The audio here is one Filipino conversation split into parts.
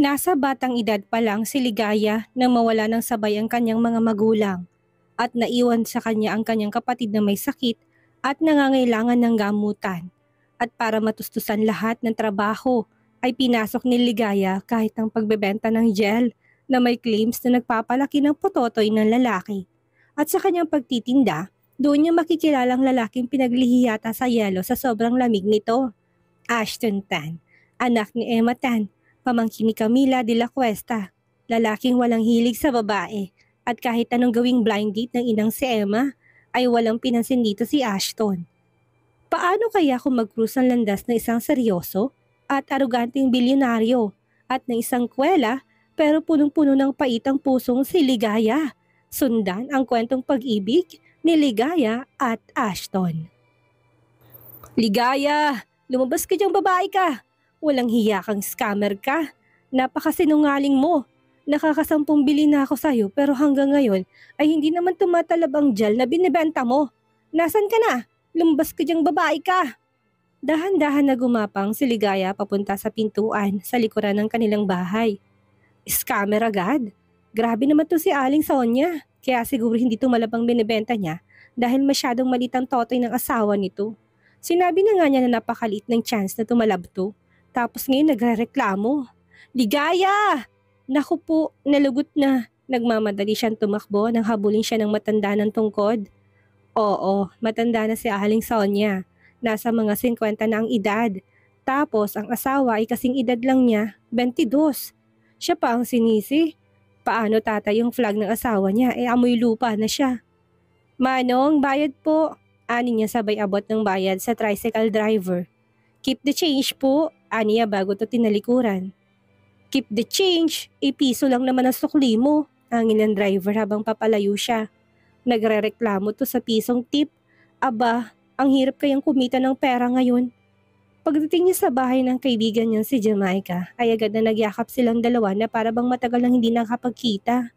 Nasa batang edad pa lang si Ligaya nang mawala ng sabay ang kanyang mga magulang at naiwan sa kanya ang kanyang kapatid na may sakit at nangangailangan ng gamutan. At para matustusan lahat ng trabaho ay pinasok ni Ligaya kahit ang pagbebenta ng gel na may claims na nagpapalaki ng pototoy ng lalaki. At sa kanyang pagtitinda, doon niya makikilalang lalaking pinaglihiyata sa yelo sa sobrang lamig nito. Ashton Tan, anak ni Emma Tan, pamangkin ni Camila de la Cuesta, lalaking walang hilig sa babae at kahit anong gawing blind date ng inang si Emma ay walang pinansin dito si Ashton. Paano kaya kung mag-cruise ang landas na isang seryoso at aroganteng bilyonaryo at ng isang kwela pero punong-puno ng paitang pusong si Ligaya? Sundan ang kwentong pag-ibig ni Ligaya at Ashton. Ligaya! Lumabas ka diyang babae ka! Walang hiya kang scammer ka! Napakasinungaling mo! Nakakasampung bili na ako sa'yo pero hanggang ngayon ay hindi naman tumatalab ang gel na binibenta mo. Nasaan ka na? Lumabas ka diyang babae ka! Dahan-dahan na gumapang si Ligaya papunta sa pintuan sa likuran ng kanilang bahay. Scammer agad? Grabe naman to si Aling Sonia. Kaya siguro hindi tumalab ang binibenta niya dahil masyadong maliit ang totoy ng asawa nito. Sinabi na nga niya na napakaliit ng chance na tumalab to. Tapos ngayon nagrereklamo. Ligaya! Naku po, nalugot na. Nagmamadali siyang tumakbo nang habulin siya ng matanda ng tungkod. Oo, matanda na si Aling Sonia. Nasa mga 50 na ang edad. Tapos ang asawa ay kasing edad lang niya, 22. Siya pa ang sinisi. Paano tatay yung flag ng asawa niya amoy lupa na siya. Manong, bayad po. Ani niya sabay abot ng bayad sa tricycle driver. Keep the change po, ani niya bago to tinalikuran. Keep the change, piso lang naman ang sukli mo, angin ng driver habang papalayo siya. Nagrereklamo to sa pisong tip. Aba, ang hirap kayang kumita ng pera ngayon. Pagdating niya sa bahay ng kaibigan niya si Jamaica, ay agad na nagyakap silang dalawa na para bang matagal nang hindi nakapagkita.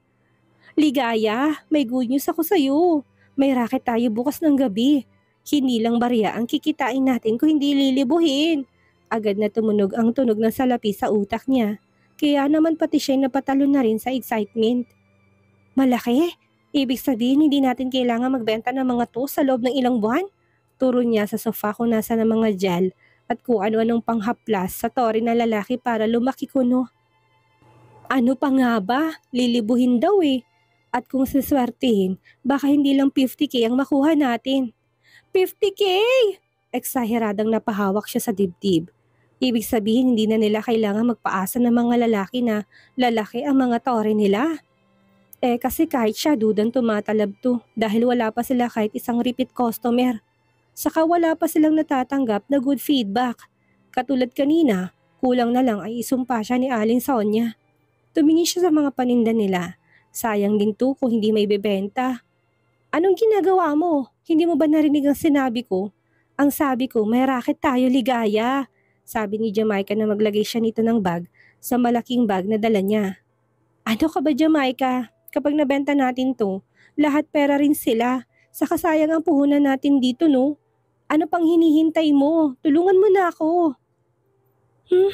Ligaya, may good news ako sa'yo. May racket tayo bukas ng gabi. Hindi lang barya ang kikitain natin kung hindi lilibuhin. Agad na tumunog ang tunog ng salapi sa utak niya. Kaya naman pati siya'y napatalo na rin sa excitement. Malaki? Ibig sabihin hindi natin kailangan magbenta ng mga to sa loob ng ilang buwan? Turo niya sa sofa kung nasa ng mga gel at kung ano-anong panghaplas sa tori na lalaki para lumaki kuno. Ano pa nga ba? Lilibuhin daw eh. At kung siswertihin, baka hindi lang 50k ang makuha natin. 50k! Eksaheradang napahawak siya sa dibdib. Ibig sabihin hindi na nila kailangan magpaasa ng mga lalaki na lalaki ang mga tore nila. Kasi kahit siya dudang tumatalab to dahil wala pa sila kahit isang repeat customer. Saka wala pa silang natatanggap na good feedback. Katulad kanina, kulang na lang ay isumpa siya ni Aling Sonia. Tumingin siya sa mga paninda nila. Sayang din to kung hindi may bebenta. Anong ginagawa mo? Hindi mo ba narinig ang sinabi ko? Ang sabi ko, may racket tayo, Ligaya. Sabi ni Jamaica na maglagay siya nito ng bag sa malaking bag na dala niya. Ano ka ba, Jamaica? Kapag nabenta natin to, lahat pera rin sila. Saka sayang ang puhunan natin dito, no? Ano pang hinihintay mo? Tulungan mo na ako.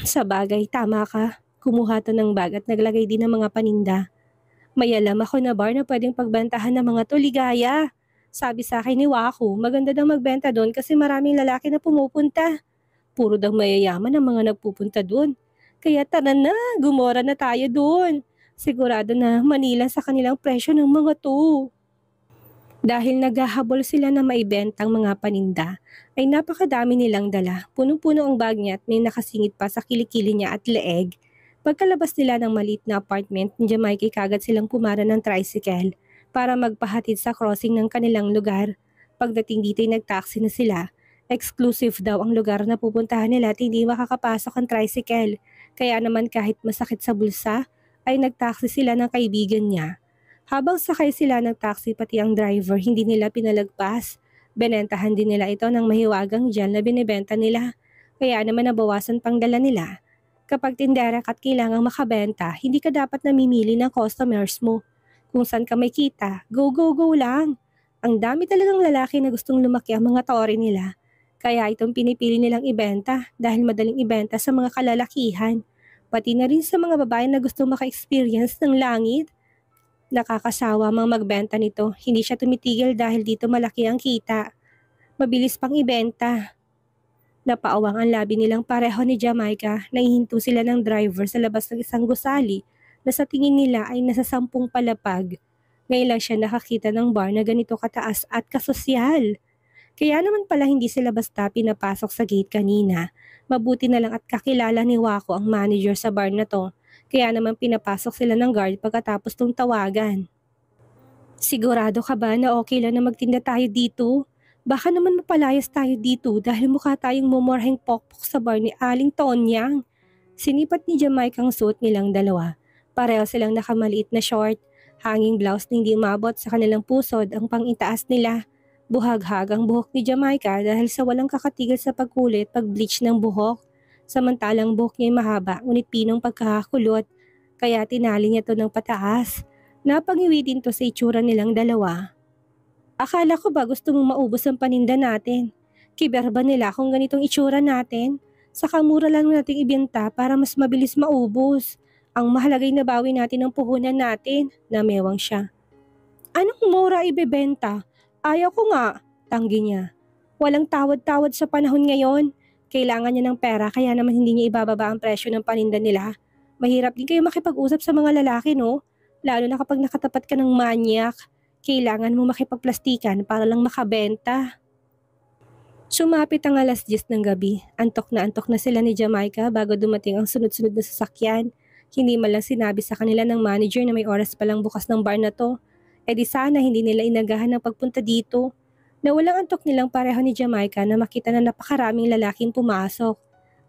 Sa bagay, tama ka. Kumuha to ng bag at naglagay din ng mga paninda. May alam ako na bar na pwedeng pagbentahan ng mga to, Ligaya. Sabi sa akin ni Waku, maganda daw magbenta doon kasi maraming lalaki na pumupunta. Puro daw mayayaman ang mga nagpupunta doon. Kaya tara na, gumora na tayo doon. Sigurado na manila sa kanilang presyo ng mga to. Dahil naghahabol sila na maibentang mga paninda, ay napakadami nilang dala. Punong-puno ang bag niya at may nakasingit pa sa kilikili niya at leeg. Pagkalabas nila ng maliit na apartment, ni Jamaica kagad silang pumara ng tricycle para magpahatid sa crossing ng kanilang lugar. Pagdating dito ay nagtaxi na sila. Exclusive daw ang lugar na pupuntahan nila at hindi makakapasok ang tricycle. Kaya naman kahit masakit sa bulsa, ay nagtaxi sila ng kaibigan niya. Habang sakay sila ng taxi pati ang driver, hindi nila pinalagpas. Benentahan din nila ito ng mahiwagang gel na binibenta nila. Kaya naman nabawasan pang dala nila. Kapag tindera ka at kailangang makabenta, hindi ka dapat namimili ng customers mo. Kung saan ka may kita, go go go lang. Ang dami talagang lalaki na gustong lumaki ang mga tore nila. Kaya itong pinipili nilang ibenta dahil madaling ibenta sa mga kalalakihan. Pati na rin sa mga babae na gusto maka-experience ng langit. Nakakasawa mang magbenta nito. Hindi siya tumitigil dahil dito malaki ang kita. Mabilis pang ibenta. Napaawang ang labi nilang pareho ni Jamaica. Naihinto sila ng driver sa labas ng isang gusali na sa tingin nila ay nasa 10 palapag. Ngayon lang siya nakakita ng bar na ganito kataas at kasosyal. Kaya naman pala hindi sila basta pinapasok sa gate kanina. Mabuti na lang at kakilala ni Wako ang manager sa bar na to. Kaya naman pinapasok sila ng guard pagkatapos tong tawagan. Sigurado ka ba na okay lang na magtinda tayo dito? Baka naman mapalayas tayo dito dahil mukha tayong mumorheng pokpok sa bar ni Aling Tonyang. Sinipat ni Jamaica ang suot nilang dalawa. Pareho silang nakamaliit na short, hanging blouse na hindi umabot sa kanilang pusod ang pang-itaas nila. Buhaghag ang buhok ni Jamaica dahil sa walang kakatigil sa pagkulit pag-bleach ng buhok. Samantalang buhok niya ay mahaba ngunit pinong pagkakakulot, kaya tinali niya to ng pataas. Napangiwi din to sa itsura nilang dalawa. Akala ko ba gusto mong maubos ang paninda natin? Kiber ba nila kung ganitong itsura natin? Saka mura lang nating ibenta para mas mabilis maubos. Ang mahalagay na bawi natin ang puhunan natin, namewang siya. Anong mura ibebenta? Ayaw ko nga, tanggi niya. Walang tawad-tawad sa panahon ngayon. Kailangan niya ng pera kaya naman hindi niya ibababa ang presyo ng paninda nila. Mahirap din kayo makipag-usap sa mga lalaki, no? Lalo na kapag nakatapat ka ng manyak. Kailangan mo makipagplastikan para lang makabenta. Sumapit ang 10:00 ng gabi. Antok na sila ni Jamaica bago dumating ang sunod-sunod na sasakyan. Hindi man lang sinabi sa kanila ng manager na may oras palang bukas ng bar na to. E di sana hindi nila inagahan ng pagpunta dito. Nawalang antok nilang pareho ni Jamaica na makita na napakaraming lalaking pumasok.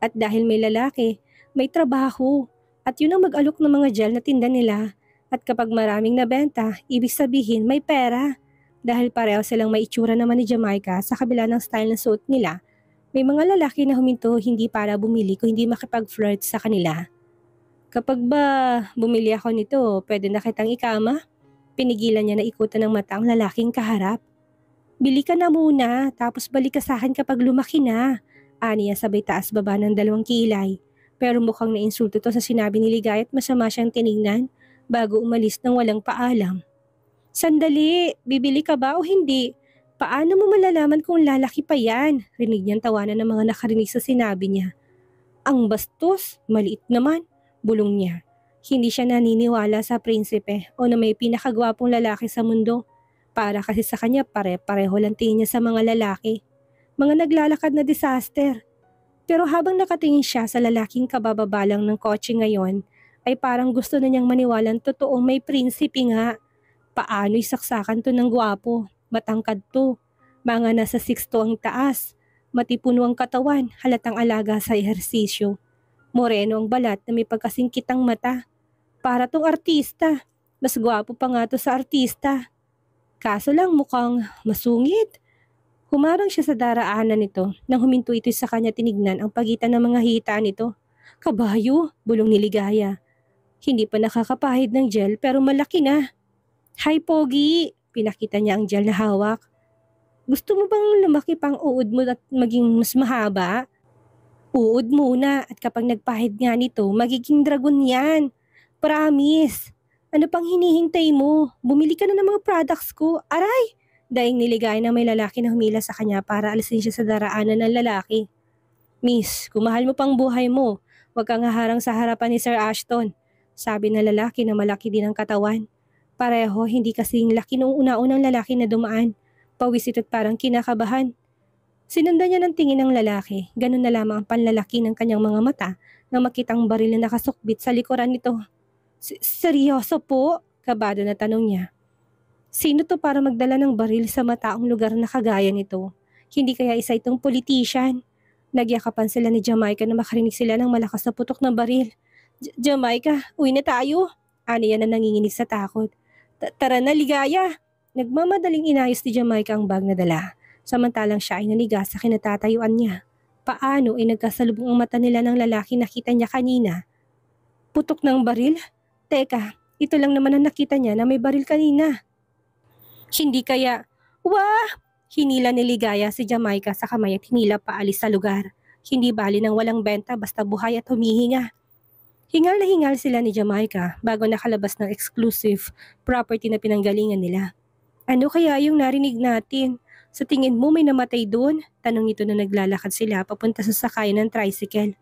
At dahil may lalaki, may trabaho. At yun ang mag-alok ng mga gel na tinda nila. At kapag maraming nabenta, ibig sabihin may pera. Dahil pareho silang may itsura naman ni Jamaica sa kabila ng style ng suot nila, may mga lalaki na huminto hindi para bumili kung hindi makipag-flirt sa kanila. Kapag ba bumili ako nito, pwede na kitang ikama? Pinigilan niya na ikutan ng mata ang lalaking kaharap. Bili ka na muna, tapos balik ka sa akin kapag lumaki na. Aniya sabay taas baba ng 2 kilay. Pero mukhang nainsulto to sa sinabi ni Ligay at masama siyang tiningnan bago umalis ng walang paalam. Sandali, bibili ka ba o hindi? Paano mo malalaman kung lalaki pa yan? Rinig niyang tawanan ng mga nakarinig sa sinabi niya. Ang bastos, maliit naman, bulong niya. Hindi siya naniniwala sa prinsipe o na may pinakagwapong lalaki sa mundo. Para kasi sa kanya pare-pareho lang tingin niya sa mga lalaki. Mga naglalakad na disaster. Pero habang nakatingin siya sa lalaking kabababalang ng kotse ngayon, ay parang gusto na niyang maniwalang totoong may prinsipe nga. Paano isaksakan to ng gwapo? Matangkad to. Mga nasa 6'2" ang taas. Matipuno ang katawan, halatang alaga sa ehersisyo. Moreno ang balat na may pagkasingkitang mata. Para tong artista. Mas gwapo pa nga to sa artista. Kaso lang mukhang masungit. Humarang siya sa daraanan nito nang huminto ito sa kanya tinignan ang pagitan ng mga hita nito. Kabayo, bulong ni Ligaya. Hindi pa nakakapahid ng gel pero malaki na. Hi Pogi, pinakita niya ang gel na hawak. Gusto mo bang lumaki pang uod mo at maging mas mahaba? Uod muna at kapag nagpahid nga nito, magiging dragon yan. Promise. Ano pang hinihintay mo? Bumili ka na ng mga products ko. Aray! Daing niligay na may lalaki na humila sa kanya para alisin siya sa daraanan ng lalaki. Miss, kung mahal mo pang buhay mo, huwag kang haharang sa harapan ni Sir Ashton. Sabi ng lalaki na malaki din ang katawan. Pareho, hindi kasing laki nung una-unang lalaki na dumaan. Pawis ito't parang kinakabahan. Sinundan niya ng tingin ng lalaki. Ganun na lamang ang panlalaki ng kanyang mga mata nang makitang baril na nakasukbit sa likuran nito. Seryoso po? Kabado na tanong niya. Sino to para magdala ng baril sa mataong lugar na kagaya nito? Hindi kaya isa itong politician? Nagyakapan sila ni Jamaica na makarinig sila ng malakas na putok ng baril. Jamaica, uwi na tayo. Ani yan na nanginginig sa takot. Tara na, Ligaya. Nagmamadaling inayos ni Jamaica ang bag na dala. Samantalang siya ay nanigas sa kinatatayuan niya. Paano ay nagkasalubong ang mata nila ng lalaki nakita niya kanina? Putok ng baril? Teka, ito lang naman ang nakita niya na may baril kanina. Hindi kaya, wah! Hinila ni Ligaya si Jamaica sa kamay at hinila paalis sa lugar. Hindi bali ng walang benta basta buhay at humihinga. Hingal na hingal sila ni Jamaica bago nakalabas ng exclusive property na pinanggalingan nila. Ano kaya yung narinig natin? Sa tingin mo may namatay doon? Tanong nito na naglalakad sila papunta sa sakayan ng tricycle.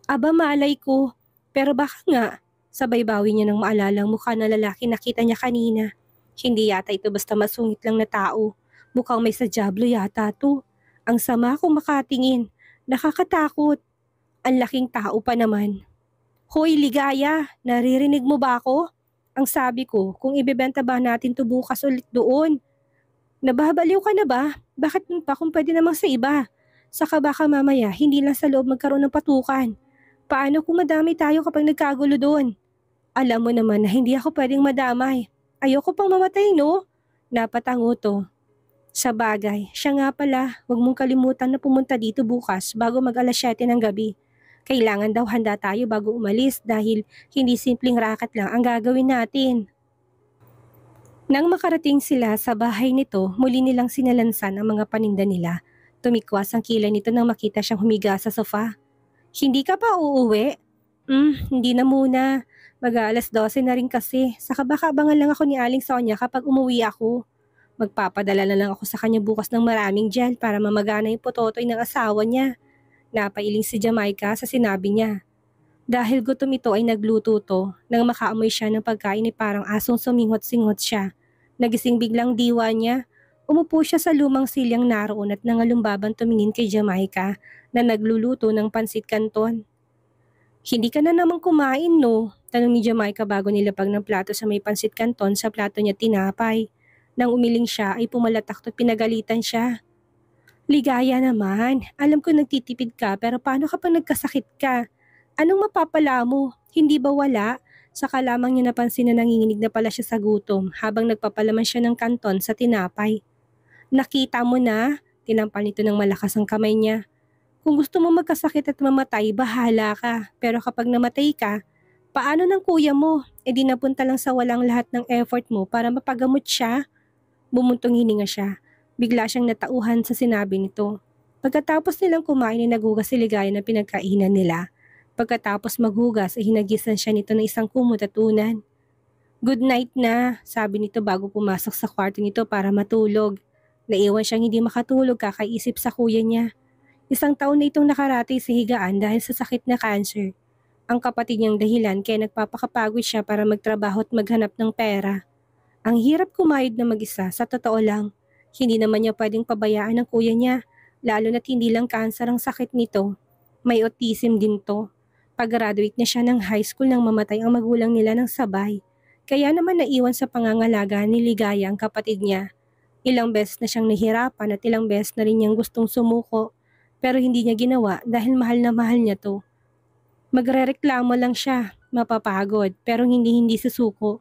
Aba malay ko, pero baka nga, sabay bawi niya ng maalalang mukha na lalaki nakita niya kanina. Hindi yata ito basta masungit lang na tao. Mukhang may sadyablo yata to. Ang sama kong makatingin. Nakakatakot. Ang laking tao pa naman. Hoy Ligaya, naririnig mo ba ako? Ang sabi ko, kung ibebenta ba natin to bukas ulit doon? Nababaliw ka na ba? Bakit pa kung pwede namang sa iba? Saka baka mamaya, hindi lang sa loob magkaroon ng patukan. Paano kung madamay tayo kapag nagkagulo doon? Alam mo naman na hindi ako pwedeng madamay. Ayoko pang mamatay, no? Napatango to. Sa bagay, siya nga pala, huwag mong kalimutan na pumunta dito bukas bago mag alas 7 ng gabi. Kailangan daw handa tayo bago umalis dahil hindi simpleng racket lang ang gagawin natin. Nang makarating sila sa bahay nito, muli nilang sinalansan ang mga paninda nila. Tumikwas ang kilay nito nang makita siyang humiga sa sofa. Hindi ka pa uuwi? Hindi na muna. Mag-aalas 12 na rin kasi. Saka baka abangan lang ako ni Aling Sonia kapag umuwi ako. Magpapadala na lang ako sa kanya bukas ng maraming gel para mamagana yung pototoy ng asawa niya. Napailing si Jamaica sa sinabi niya. Dahil gutom ito ay nagluto to, nang makaamoy siya ng pagkain ay parang asong suminghot-singhot siya. Nagising biglang diwa niya. Umupo siya sa lumang silyang naroon at nangalumbabang tumingin kay Jamaica na nagluluto ng pansit canton. Hindi ka na naman kumain no? Tanong ni Jamaica bago nilapag ng plato sa may pansit canton sa plato niya tinapay. Nang umiling siya ay pumalatak at pinagalitan siya. Ligaya naman, alam ko nagtitipid ka pero paano kapag nagkasakit ka? Anong mapapala mo? Hindi ba wala? Saka lamang niya napansin na nanginginig na pala siya sa gutom habang nagpapalaman siya ng kanton sa tinapay. Nakita mo na? Tinampal nito ng malakas ang kamay niya. Kung gusto mo magkasakit at mamatay, bahala ka. Pero kapag namatay ka, paano ng kuya mo? E di napunta lang sa walang lahat ng effort mo para mapagamot siya? Bumuntong hininga siya. Bigla siyang natauhan sa sinabi nito. Pagkatapos nilang kumain ay naghugas si Ligaya ng pinagkainan nila. Pagkatapos maghugas ay hinagisan siya nito ng isang kumot at unan. Good night na, sabi nito bago pumasok sa kwarto nito para matulog. Naiwan siyang hindi makatulog kakaisip sa kuya niya. 1 taon na itong nakaratay sa higaan dahil sa sakit na cancer. Ang kapatid niyang dahilan kaya nagpapakapagod siya para magtrabaho at maghanap ng pera. Ang hirap kumayod na mag-isa, sa totoo lang. Hindi naman niya pwedeng pabayaan ng kuya niya, lalo na't hindi lang cancer ang sakit nito. May autism din to. Pag-graduate na siya ng high school nang mamatay ang magulang nila ng sabay. Kaya naman naiwan sa pangangalaga ni Ligaya ang kapatid niya. Ilang beses na siyang nahirapan at ilang beses na rin niyang gustong sumuko, pero hindi niya ginawa dahil mahal na mahal niya to. Magrereklamo lang siya, mapapagod, pero hindi susuko.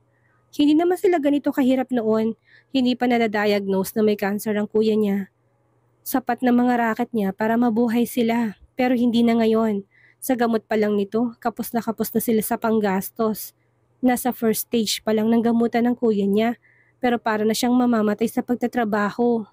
Hindi naman sila ganito kahirap noon, hindi pa nadadiagnose na may cancer ang kuya niya. Sapat na mga racket niya para mabuhay sila, pero hindi na ngayon. Sa gamot pa lang nito, kapos na sila sa panggastos. Nasa first stage pa lang ng gamutan ng kuya niya, pero para na siyang mamamatay sa pagtatrabaho.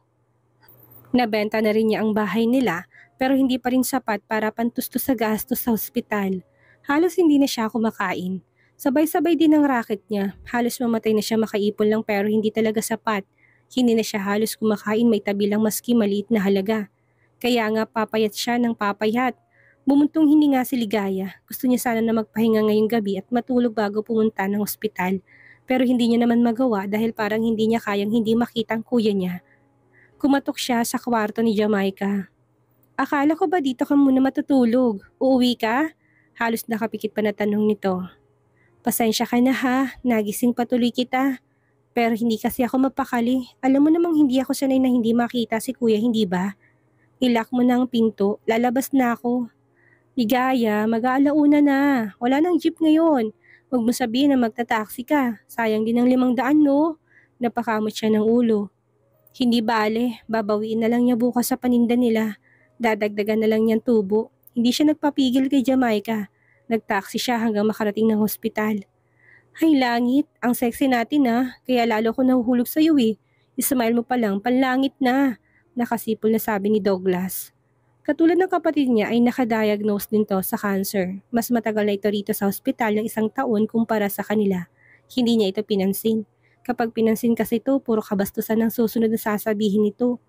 Nabenta na rin niya ang bahay nila, pero hindi pa rin sapat para pantustos sa gastos sa ospital. Halos hindi na siya kumakain. Sabay-sabay din ang racket niya. Halos mamatay na siya makaipon lang pero hindi talaga sapat. Hindi na siya halos kumakain, may tabi lang maski maliit na halaga. Kaya nga papayat siya ng papayat. Bumuntong hininga si Ligaya. Gusto niya sana na magpahinga ngayong gabi at matulog bago pumunta ng ospital. Pero hindi niya naman magawa dahil parang hindi niya kayang hindi makita ang kuya niya. Kumatok siya sa kwarto ni Jamaica. Akala ko ba dito ka muna matutulog? Uuwi ka? Halos nakapikit pa na tanong nito. Pasensya ka na ha, nagising patuloy kita. Pero hindi kasi ako mapakali. Alam mo namang hindi ako sanay na hindi makita si kuya, hindi ba? Ilak mo na ang pinto, lalabas na ako. Ligaya, mag-aalauna na. Wala nang jeep ngayon. Huwag mo sabihin na magta-taxi ka. Sayang din ang 500 no? Napakamot siya ng ulo. Hindi bale, babawiin na lang niya bukas sa paninda nila. Dadagdagan na lang niyang tubo. Hindi siya nagpapigil kay Jamaica. Nagtaksi siya hanggang makarating ng hospital. Hay langit, ang sexy natin kaya lalo ko nahuhulog sa'yo eh. Ismile mo pa lang, panlangit na. Nakasipol na sabi ni Douglas. Katulad ng kapatid niya ay nakadiagnose din to sa cancer. Mas matagal na ito rito sa ospital ng 1 taon kumpara sa kanila. Hindi niya ito pinansin. Kapag pinansin kasi ito, puro kabastusan ang susunod na sasabihin nito.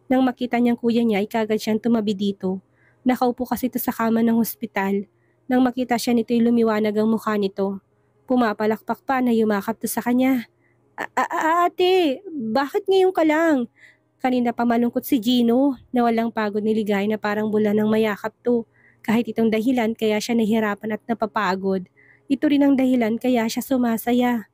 Nang makita niyang kuya niya ay kagad siyang tumabi dito. Nakaupo kasi ito sa kama ng ospital. Nang makita siya nito ay lumiwanag ang mukha nito. Pumapalakpak pa na yumakap to sa kanya. Ate, bakit ngayon ka lang? Kanina pa malungkot si Gino na walang pagod ni Ligay na parang bulan ng mayakap to. Kahit itong dahilan kaya siya nahihirapan at napapagod. Ito rin ang dahilan kaya siya sumasaya.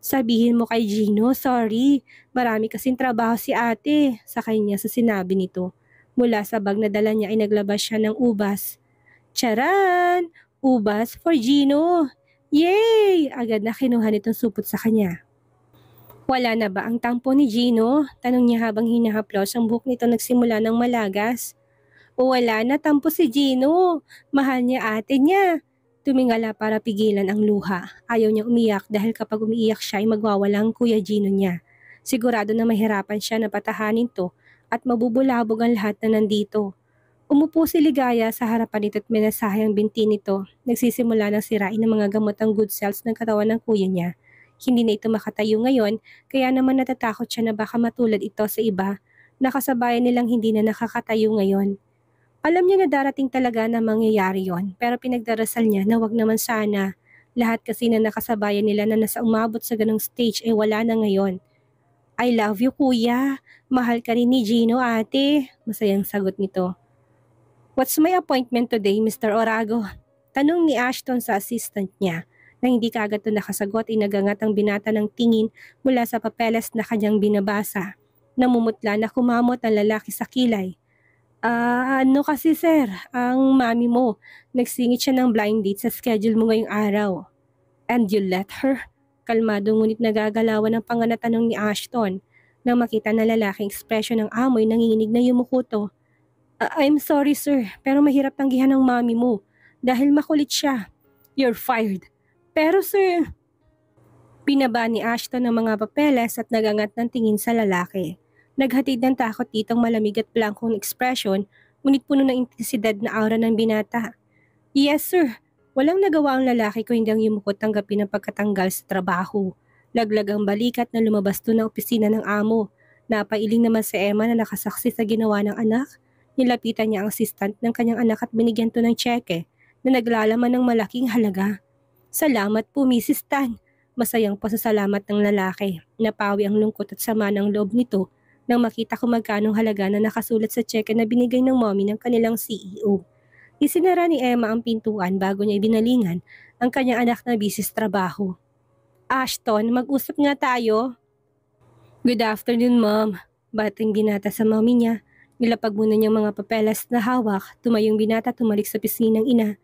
Sabihin mo kay Gino, sorry. Marami kasing trabaho si ate, sa kanya sa sinabi nito. Mula sa bag na dala niya ay naglabas siya ng ubas. Charan! Ubas for Gino! Yay! Agad na kinuha nitong supot sa kanya. Wala na ba ang tampo ni Gino? Tanong niya habang hinahaplos ang buhok nito nagsimula ng malagas. O wala na tampo si Gino. Mahal niya ate niya. Tumingala para pigilan ang luha. Ayaw niya umiyak dahil kapag umiiyak siya ay magwawala ang kuya Gino niya. Sigurado na mahirapan siya na patahanin to at mabubulabog ang lahat na nandito. Umupo si Ligaya sa harapan nito at minasahe ang binti nito. Nagsisimula ng sirain ng mga gamot ang good cells ng katawan ng kuya niya. Hindi na ito makatayo ngayon, kaya naman natatakot siya na baka matulad ito sa iba, nakasabayan nilang hindi na nakakatayo ngayon. Alam niya na darating talaga na mangyayari yon, pero pinagdarasal niya na wag naman sana. Lahat kasi na nakasabayan nila na nasa umabot sa ganong stage ay wala na ngayon. I love you kuya, mahal ka rin ni Gino ate, masayang sagot nito. What's my appointment today, Mr. Orago? Tanong ni Ashton sa assistant niya. Nang hindi kaagad ito nakasagot ay nagangat ang binata ng tingin mula sa papeles na kanyang binabasa. Namumutla na kumamot ang lalaki sa kilay. Ano kasi sir, ang mami mo, nagsingit siya ng blind date sa schedule mo ngayong araw. And you let her? Kalmado ngunit nagagalawan ang panganatanong ni Ashton. Nang makita na lalaking ekspresyon ng amoy nanginginig na yumuko to. I'm sorry sir, pero mahirap tanggihan ng mami mo dahil makulit siya. You're fired. Pero sir, binaba ni Ashton ang mga papeles at nagangat ng tingin sa lalaki. Naghatid ng takot ditong malamig at blankong ekspresyon, ngunit puno ng intensidad na aura ng binata. Yes sir, walang nagawa ang lalaki ko hindi ang yumukot tanggapin ang pagkatanggal sa trabaho. Laglag ang balikat na lumabas to ng opisina ng amo. Napailing naman si Emma na nakasaksi sa ginawa ng anak. Nilapitan niya ang assistant ng kanyang anak at binigyan to ng tseke na naglalaman ng malaking halaga. Salamat po, Mrs. Tan. Masayang pasasalamat ng lalaki. Napawi ang lungkot at sama ng loob nito nang makita kung magkanong halaga na nakasulat sa tseke na binigay ng mommy ng kanilang CEO. Isinara ni Emma ang pintuan bago niya ibinalingan ang kanyang anak na busy sa trabaho. Ashton, mag-usap nga tayo. Good afternoon, Mom. Bating binata sa mommy niya. Nilapag muna niyang mga papeles na hawak, tumayong binata tumalik sa pisngi ng ina.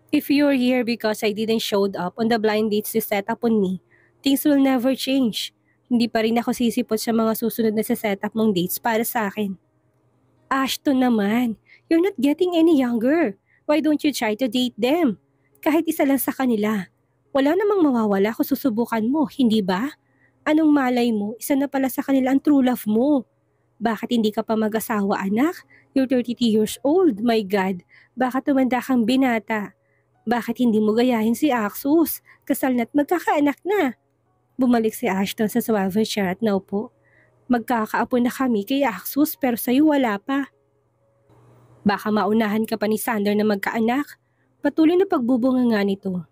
If you're here because I didn't showed up on the blind dates you set up on me, things will never change. Hindi pa rin ako sisipot sa mga susunod na set up mong dates para sa akin. Ashton naman, you're not getting any younger. Why don't you try to date them? Kahit isa lang sa kanila. Wala namang mawawala kung susubukan mo, hindi ba? Anong malay mo, isa na pala sa kanila ang true love mo. Bakit hindi ka pa mag-asawa anak? You're 32 years old, my God. Bakit tumanda kang binata? Bakit hindi mo gayahin si Axus? Kasal na't magkakaanak na. Bumalik si Ashton sa swivel chair at naupo. Magkakaapo na kami kay Axus pero sa'yo wala pa. Baka maunahan ka pa ni Sander na magkaanak. Patuloy na pagbubunga nga nito.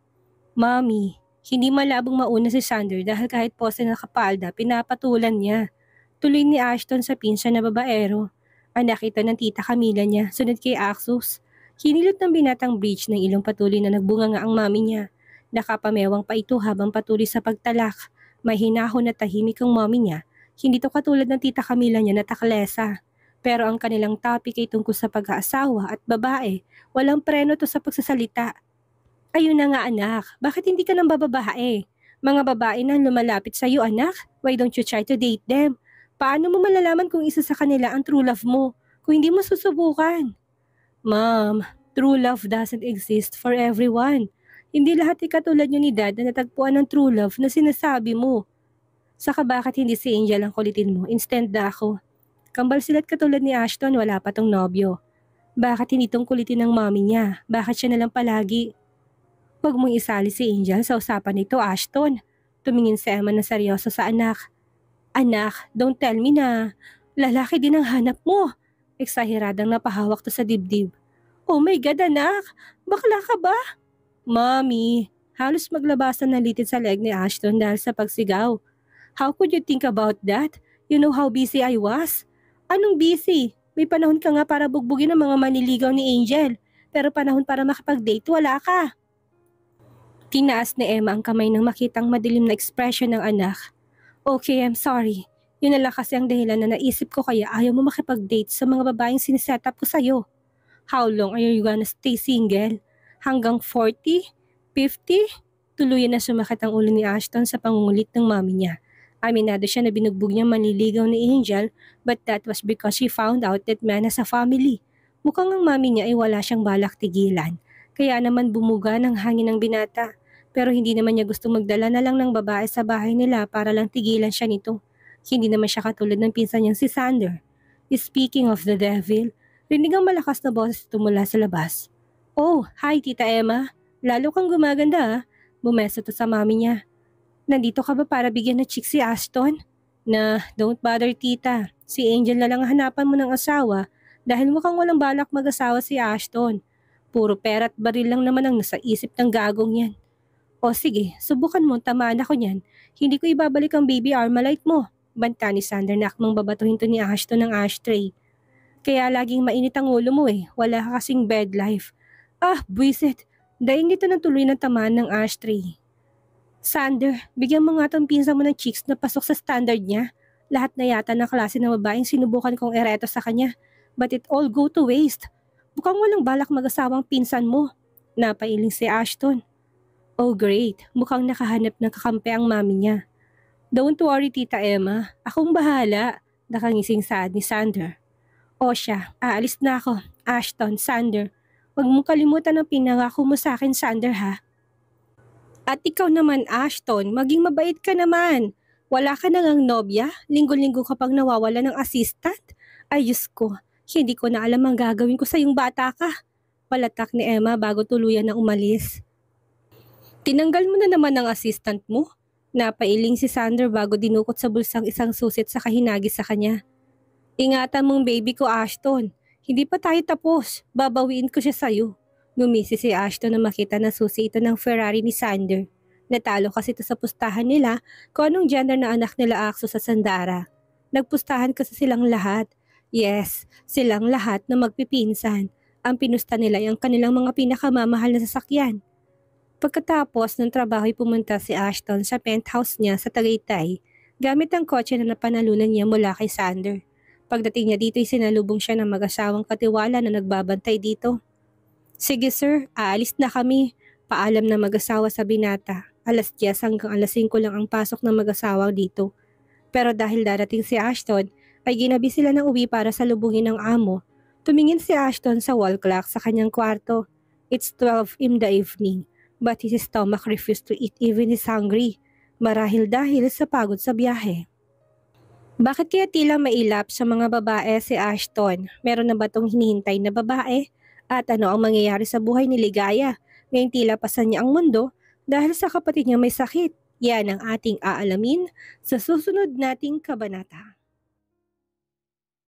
Mami, hindi malabong mauna si Sander dahil kahit pose na kapalda, pinapatulan niya. Tuloy ni Ashton sa pinsan na babaero. Anak ito ng tita Camila niya, sunod kay Axus. Hinilot ng binatang bridge ng ilong patuloy na nagbunga nga ang mami niya. Nakapamewang pa ito habang patuloy sa pagtalak. May hinahon na tahimik ang mami niya. Hindi to katulad ng tita Camila niya na taklesa. Pero ang kanilang topic ay tungkol sa pag-aasawa at babae. Walang preno to sa pagsasalita. Ayun na nga anak, bakit hindi ka nang bababae? Mga babae na lumalapit sa iyo anak, why don't you try to date them? Paano mo malalaman kung isa sa kanila ang true love mo kung hindi mo susubukan? Mom, true love doesn't exist for everyone. Hindi lahat ay katulad niyo ni Dad na natagpuan ng true love na sinasabi mo. Saka bakit hindi si Angel ang kulitin mo instead na ako? Kambal sila't katulad ni Ashton, wala pa tong nobyo. Bakit hindi tong kulitin ng mommy niya? Bakit siya nalang palagi? Huwag mong isali si Angel sa usapan nito, Ashton. Tumingin si Emma na seryoso sa anak. Anak, don't tell me na lalaki din ang hanap mo. Eksaheradang napahawak to sa dibdib. Oh my God, anak! Bakla ka ba? Mommy, halos maglabasan ng litid sa leg ni Ashton dahil sa pagsigaw. How could you think about that? You know how busy I was? Anong busy? May panahon ka nga para bugbugin ang mga maniligaw ni Angel. Pero panahon para makapag-date, wala ka. Tinaas ni Emma ang kamay nang makitang madilim na ekspresyon ng anak. Okay, I'm sorry. Yun na lang kasi ang dahilan na naisip ko kaya ayaw mo makipag-date sa mga babaeng siniset up ko sa'yo. How long are you gonna stay single? Hanggang 40? 50? Tuluyan na sumakit ang ulo ni Ashton sa pangungulit ng mami niya. Aminado siya na binugbog niya manliligaw ni Angel, but that was because she found out that man has a family. Mukhang ang mami niya ay wala siyang balak tigilan. Kaya naman bumuga ng hangin ng binata. Pero hindi naman niya gusto magdala na lang ng babae sa bahay nila para lang tigilan siya nito. Hindi naman siya katulad ng pinsan niyang si Sander. Speaking of the devil, rinig ang malakas na boses mula sa labas. Oh, hi Tita Emma. Lalo kang gumaganda ah. Bumeso to sa mami niya. Nandito ka ba para bigyan ng chick si Ashton? Na, don't bother tita. Si Angel na lang hanapan mo ng asawa dahil mukhang walang balak mag-asawa si Ashton. Puro pera at baril lang naman ang nasa isip ng gagong yan. O sige, subukan mo, tamaan ako niyan. Hindi ko ibabalik ang baby Armalite mo. Banta ni Sander na akmang babatuhin to ni Ashton ng ashtray. Kaya laging mainit ang ulo mo eh. Wala ka kasing bed life. Ah, buwisit. Daing ito ng tuloy ng tamaan ng ashtray. Sander, bigyan mo nga tong pinsa mo ng chicks na pasok sa standard niya. Lahat na yata ng klase ng babaeng sinubukan kong ereto sa kanya. But it all go to waste. Mukhang walang balak mag-asawang pinsan mo. Napailing si Ashton. Oh great, mukhang nakahanap ng kakampi ang mami niya. Don't worry Tita Emma, akong bahala. Nakangising saad ni Sander. O siya, aalis na ako. Ashton, Sander. Huwag mong kalimutan ang pinangako mo sa akin, Sander ha. At ikaw naman, Ashton, maging mabait ka naman. Wala ka na ngang nobya? Linggo-linggo ka pang nawawala ng assistant? Ay, Diyos ko, hindi ko na alam ang gagawin ko sa yung bata ka. Palatak ni Emma bago tuluyan na umalis. Tinanggal mo na naman ang assistant mo? Napailing si Sander bago dinukot sa bulsang isang susit sa kahinagi sa kanya. Ingatan mong baby ko, Ashton. Hindi pa tayo tapos. Babawiin ko siya sa'yo. Gumisi si Ashton na makita na susi ito ng Ferrari ni Sander. Natalo kasi ito sa pustahan nila kung anong gender na anak nila Akso sa Sandara. Nagpustahan kasi silang lahat. Yes, silang lahat na magpipinsan. Ang pinusta nila ay ang kanilang mga pinakamamahal na sasakyan. Pagkatapos ng trabaho ay pumunta si Ashton sa penthouse niya sa Tagaytay gamit ang kotse na napanalunan niya mula kay Sander. Pagdating niya dito ay sinalubong siya ng mag-asawang katiwala na nagbabantay dito. Sige sir, aalis na kami. Paalam na mag-asawa sa binata. 10:00 hanggang 5:00 lang ang pasok ng mag-asawa dito. Pero dahil darating si Ashton, ay ginabi sila ng uwi para salubungin ng amo. Tumingin si Ashton sa wall clock sa kanyang kwarto. It's 12 in the evening, but his stomach refused to eat even he's hungry. Marahil dahil sa pagod sa biyahe. Bakit kaya tila mailap sa mga babae si Ashton? Meron na ba itong hinihintay na babae? At ano ang mangyayari sa buhay ni Ligaya? Ngayong tila pasan niya ang mundo dahil sa kapatid niya may sakit. Yan ang ating aalamin sa susunod nating kabanata.